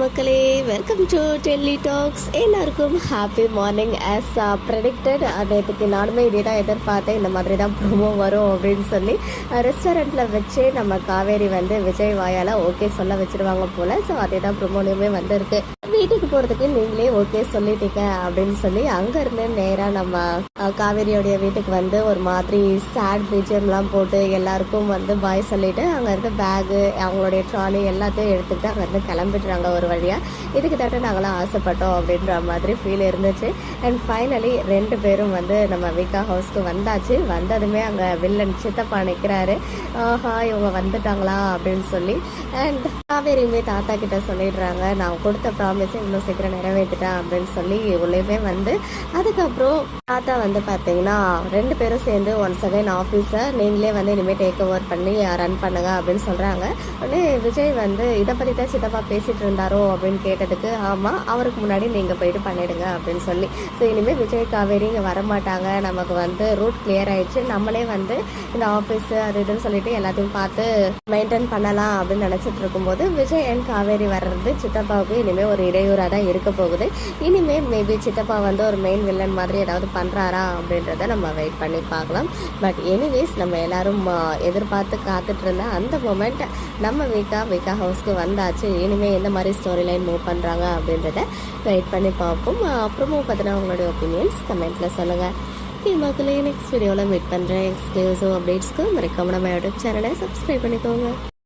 மக்களே, welcome to Delhi tax. எல்லாருக்கும் happy morning. As predicted, நேற்றுக்கு நானுமே இதே தான் எதிர்பார்த்தேன், இந்த மாதிரி தான் ப்ரோமோ வரும் அப்படின்னு சொல்லி. ரெஸ்டாரண்ட்டில் வச்சு நம்ம காவேரி வந்து விஜய் வாயால் ஓகே சொல்ல வச்சுருவாங்க போல். ஸோ அதே தான் ப்ரோமோலையுமே வந்துருக்கு. வீட்டுக்கு போகிறதுக்கு நீங்களே ஓகே சொல்லிட்டீங்க அப்படின்னு சொல்லி அங்கேருந்து நேராக நம்ம காவேரியோடைய வீட்டுக்கு வந்து ஒரு மாதிரி சேட் பிஜிஎம்லாம் போட்டு எல்லாருக்கும் வந்து பாய் சொல்லிவிட்டு அங்கேருந்து பேகு அவங்களுடைய ட்ராலி எல்லாத்தையும் எடுத்துக்கிட்டு அங்கேருந்து கிளம்பிடுறாங்க ஒரு வழியாக. இதுக்கு தட்ட நாங்களாம் ஆசைப்பட்டோம் அப்படின்ற மாதிரி ஃபீல் இருந்துச்சு. அண்ட் ஃபைனலி 2 பேரும் வந்து நம்ம விகா ஹவுஸ்க்கு வந்தாச்சு. வந்ததுமே அங்கே வில்லன் சித்தப்பா நிற்கிறாரு. ஆஹா, இவங்க வந்துட்டாங்களா அப்படின்னு சொல்லி. அண்ட் காவேரியுமே தாத்தா கிட்ட சொல்லிடுறாங்க, நான் கொடுத்த ப்ராமிஸை இன்னும் சீக்கிரம் நிறைவேற்றிட்டேன் அப்படின்னு சொல்லி உள்ளேயுமே வந்து. அதுக்கப்புறம் தாத்தா வந்து பார்த்தீங்கன்னா 2 பேரும் சேர்ந்து ஒன்ஸ் அகைன் ஆஃபீஸை நீங்களே வந்து இனிமேல் டேக் ஓவர் பண்ணி ரன் பண்ணுங்க அப்படின்னு சொல்கிறாங்க. உடனே விஜய் வந்து இதை பற்றி தான் சித்தப்பா பேசிகிட்டு இருந்தாரோ அப்படின்னு கேட்டதுக்கு, ஆமாம், அவருக்கு முன்னாடி நீங்கள் போயிட்டு பண்ணிடுங்க அப்படின்னு சொல்லி. ஸோ இனிமேல் விஜய் காவேரி இங்கே வரமாட்டாங்க, நமக்கு வந்து ரூட் கிளியர் ஆயிடுச்சு, நம்மளே வந்து இந்த ஆஃபீஸு அது இதுன்னு சொல்லிட்டு எல்லாத்தையும் பார்த்து மெயின்டைன் பண்ணலாம் அப்படின்னு நினச்சிட்டு இருக்கும்போது விஜய் அண்ட் காவேரி வர்றது சித்தப்பாவுக்கு இனிமேல் ஒரு இடையூறாக தான் இருக்க போகுது. இனிமேல் மேபி சித்தப்பா வந்து ஒரு மெயின் வில்லன் மாதிரி ஏதாவது பண்ணுறாரா அப்படின்றத நம்ம வெயிட் பண்ணி பார்க்கலாம். பட் எனிவேஸ், நம்ம எல்லாரும் எதிர்பார்த்து காத்துட்டு இருந்த அந்த மொமெண்ட் நம்ம விகா ஹவுஸ்க்கு வந்தாச்சு. இனிமேல் எந்த மாதிரி ஸ்டோரி லைன் மூவ் பண்ணுறாங்க அப்படின்றத வெயிட் பண்ணி பார்ப்போம். அப்புறமா பார்த்தீங்கன்னா உங்களுடைய ஒப்பீனியன்ஸ் கமெண்ட்டில் சொல்லுங்கள். மக்களே, நெக்ஸ்ட் வீடியோவில் மீட் பண்ணுறேன். எக்ஸ்க்ளூசிவ் அப்டேட்ஸ்க்கு மறக்காம நம்ம யூடியூப் சேனலை சப்ஸ்கிரைப் பண்ணிக்கோங்க.